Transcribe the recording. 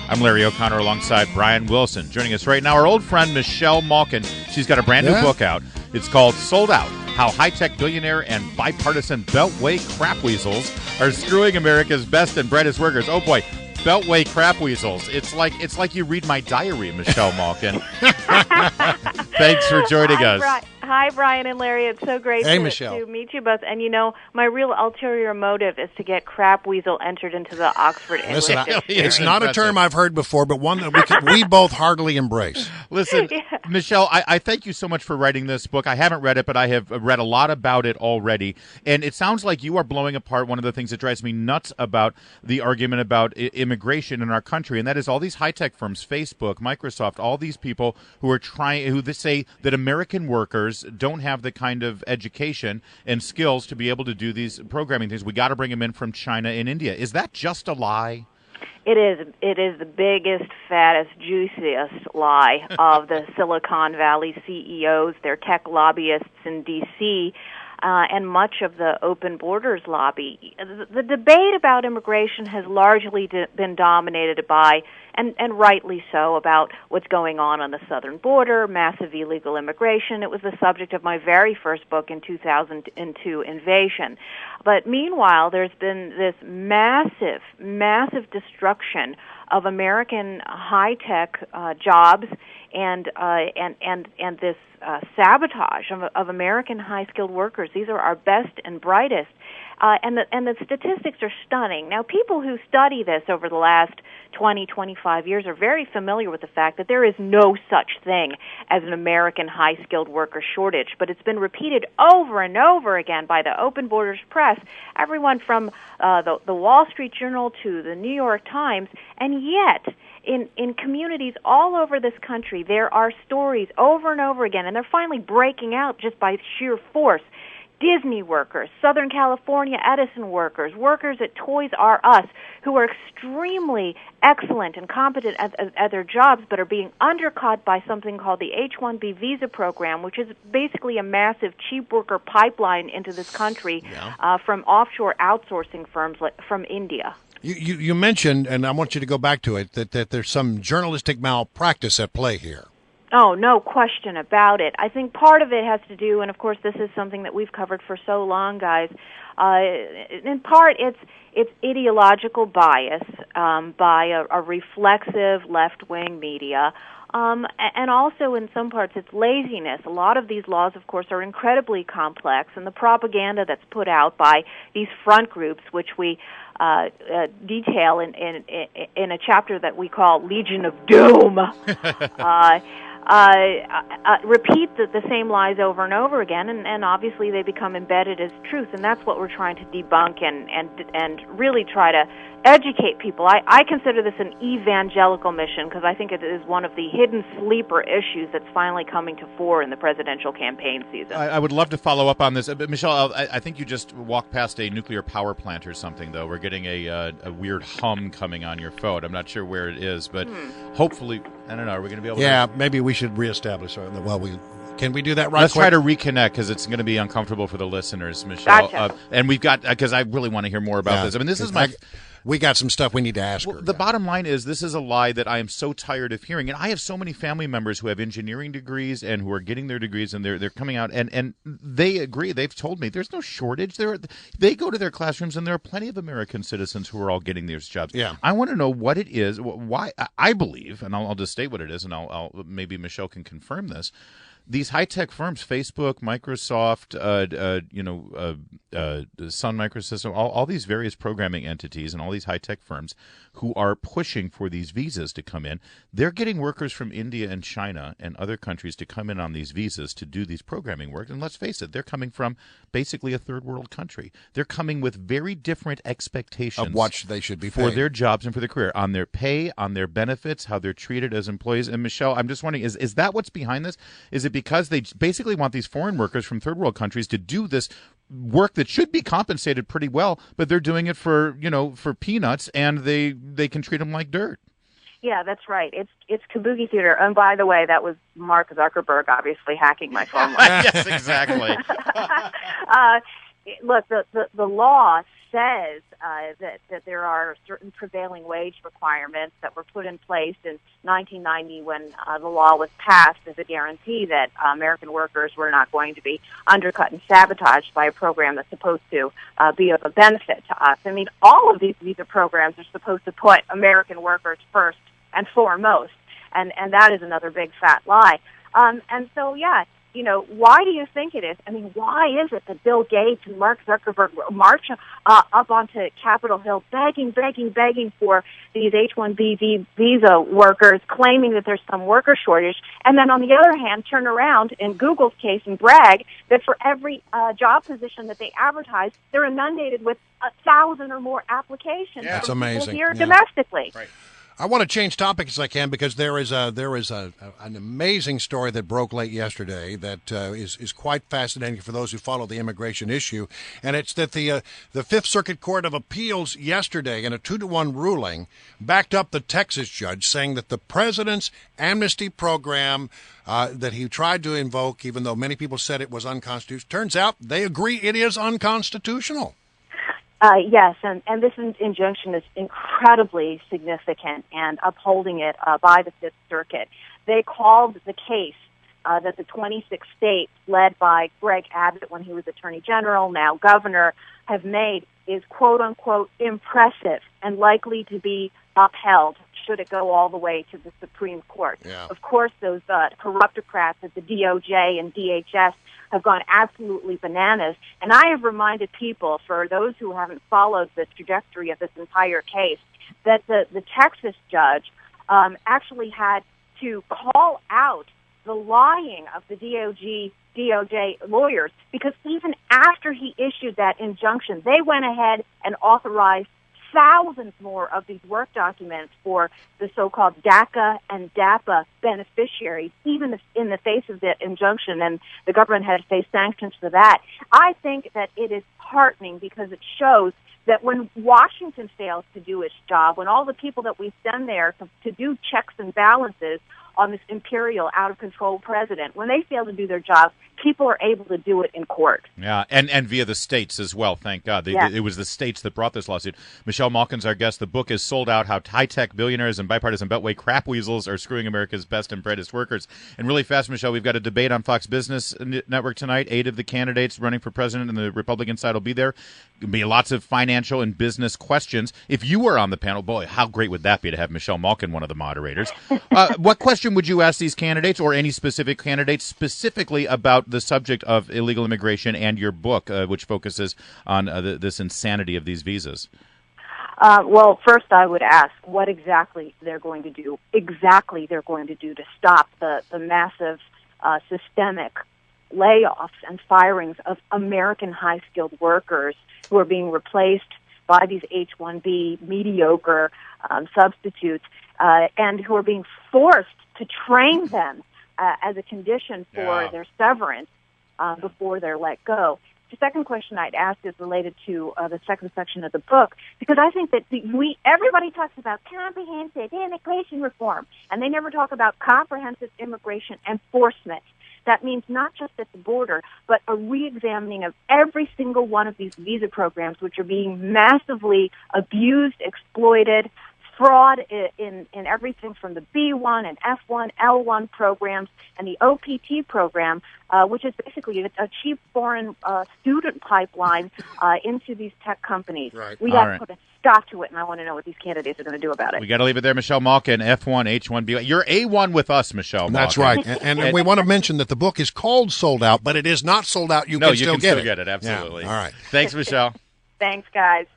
I'm Larry O'Connor alongside Brian Wilson. Joining us right now, our old friend Michelle Malkin. She's got a brand new book out. It's called Sold Out: How High-Tech Billionaire and Bipartisan Beltway Crapweasels Are Screwing America's Best and Brightest Workers. Oh boy, Beltway Crapweasels. It's like you read my diary, Michelle Malkin. Thanks for joining us. Hi, Brian and Larry. It's so great to meet you both. And, you know, my real ulterior motive is to get crapweasel entered into the Oxford English Dictionary. It's not a term I've heard before, but one that we both heartily embrace. Listen, Michelle, I thank you so much for writing this book. I haven't read it, but I have read a lot about it already. And it sounds like you are blowing apart one of the things that drives me nuts about the argument about immigration in our country, and that is all these high-tech firms, Facebook, Microsoft, all these people who say that American workers don't have the kind of education and skills to be able to do these programming things. We got to bring them in from China and India. Is that just a lie? It is. It is the biggest, fattest, juiciest lie of the Silicon Valley CEOs, their tech lobbyists in D.C., and much of the open borders lobby. The debate about immigration has largely been dominated by, and rightly so, about what's going on the southern border, massive illegal immigration. It was the subject of my very first book in 2002, Invasion. But meanwhile, there's been this massive, massive destruction of American high-tech jobs and this sabotage of American high-skilled workers. These are our best and brightest. And the statistics are stunning. Now, people who study this over the last 20, 25 years are very familiar with the fact that there is no such thing as an American high-skilled worker shortage, but it's been repeated over and over again by the Open Borders Press, everyone from the Wall Street Journal to the New York Times, and yet in communities all over this country, there are stories over and over again, and they're finally breaking out just by sheer force. Disney workers, Southern California Edison workers, workers at Toys R Us who are extremely excellent and competent at their jobs but are being undercut by something called the H-1B visa program, which is basically a massive cheap worker pipeline into this country from offshore outsourcing firms from India. You mentioned, and I want you to go back to it, that there's some journalistic malpractice at play here. Oh, no question about it. I think part of it has to do, and of course this is something that we've covered for so long, guys. In part, it's ideological bias by a reflexive left-wing media. And also in some parts it's laziness. A lot of these laws, of course, are incredibly complex, and the propaganda that's put out by these front groups, which we detail in a chapter that we call Legion of Doom, repeat the same lies over and over again, and obviously they become embedded as truth, and that's what we're trying to debunk and really try to educate people. I consider this an evangelical mission because I think it is one of the hidden sleeper issues that's finally coming to fore in the presidential campaign season. I would love to follow up on this. But Michelle, I think you just walked past a nuclear power plant or something, though. We're getting a weird hum coming on your phone. I'm not sure where it is, but hopefully, I don't know, are we going to be able to... Yeah, maybe we should reestablish. Can we do that right Let's quick? try to reconnect because it's going to be uncomfortable for the listeners, Michelle. Gotcha. And we've got, because I really want to hear more about this. I mean, this is my... We got some stuff we need to ask her. The bottom line is this is a lie that I am so tired of hearing. And I have so many family members who have engineering degrees and who are getting their degrees, and they're coming out, and they agree. They've told me there's no shortage. They go to their classrooms, and there are plenty of American citizens who are all getting these jobs. Yeah. I want to know what it is, why I believe, and I'll just state what it is, and I'll maybe Michelle can confirm this. These high-tech firms, Facebook, Microsoft, Sun Microsystem, all these various programming entities and all these high-tech firms who are pushing for these visas to come in, they're getting workers from India and China and other countries to come in on these visas to do these programming work. And let's face it, they're coming from basically a third-world country. They're coming with very different expectations of what they should be for paid. their jobs and for their career, on their pay, on their benefits, how they're treated as employees. And Michelle, I'm just wondering, is that what's behind this? Is it because they basically want these foreign workers from third world countries to do this work that should be compensated pretty well, but they're doing it for peanuts, and they can treat them like dirt? Yeah, that's right. It's kabuki theater. And by the way, that was Mark Zuckerberg obviously hacking my phone line. Yes, exactly. Look, the law says that there are certain prevailing wage requirements that were put in place in 1990 when the law was passed as a guarantee that American workers were not going to be undercut and sabotaged by a program that's supposed to be of a benefit to us. I mean, all of these visa programs are supposed to put American workers first and foremost, and that is another big fat lie. And so, yeah, you know, why do you think it is? I mean, why is it that Bill Gates and Mark Zuckerberg march up onto Capitol Hill begging for these H-1B visa workers, claiming that there's some worker shortage, and then on the other hand turn around, in Google's case, and brag that for every job position that they advertise, they're inundated with 1,000 or more applications That's from amazing. people here domestically. Right. I want to change topics as I can because there is an amazing story that broke late yesterday that is quite fascinating for those who follow the immigration issue, and it's that the Fifth Circuit Court of Appeals yesterday, in a 2-1 ruling, backed up the Texas judge, saying that the president's amnesty program that he tried to invoke, even though many people said it was unconstitutional, turns out they agree it is unconstitutional. Yes, and this injunction is incredibly significant, and upholding it by the Fifth Circuit. They called the case that the 26 states, led by Greg Abbott when he was Attorney General, now Governor, have made is quote-unquote impressive and likely to be upheld should it go all the way to the Supreme Court. Yeah. Of course, those corruptocrats at the DOJ and DHS have gone absolutely bananas. And I have reminded people, for those who haven't followed the trajectory of this entire case, that the Texas judge actually had to call out the lying of the DOJ lawyers, because even after he issued that injunction, they went ahead and authorized thousands more of these work documents for the so-called DACA and DAPA beneficiaries, even in the face of the injunction, and the government had to face sanctions for that. I think that it is heartening because it shows that when Washington fails to do its job, when all the people that we send there to do checks and balances on this imperial, out-of-control president, when they fail to do their job, people are able to do it in court. Yeah, and via the states as well, thank God. It was the states that brought this lawsuit. Michelle Malkin's our guest. The book is sold out, How High-Tech Billionaires and Bipartisan Beltway Crap Weasels Are Screwing America's Best and Brightest Workers. And really fast, Michelle, we've got a debate on Fox Business Network tonight. 8 of the candidates running for president and the Republican side will be there. There'll be lots of financial and business questions. If you were on the panel, boy, how great would that be to have Michelle Malkin, one of the moderators. What question would you ask these candidates, or any specific candidates, specifically about the subject of illegal immigration and your book, which focuses on this insanity of these visas? Well, first I would ask what exactly they're going to do to stop the massive systemic layoffs and firings of American high-skilled workers who are being replaced by these H-1B mediocre substitutes, and who are being forced to train them as a condition for their severance before they're let go. The second question I'd ask is related to the second section of the book, because I think that everybody talks about comprehensive immigration reform, and they never talk about comprehensive immigration enforcement. That means not just at the border, but a re-examining of every single one of these visa programs, which are being massively abused, exploited, fraud in everything from the B1 and F1, L1 programs, and the OPT program, which is basically a cheap foreign student pipeline into these tech companies. Right. We got to put a stop to it, and I want to know what these candidates are going to do about it. We got to leave it there. Michelle Malkin, F1, H1B. You're A1 with us, Michelle Malkin. That's right. And we want to mention that the book is called Sold Out, but it is not sold out. You can still get it. Absolutely. Yeah. All right. Thanks, Michelle. Thanks, guys.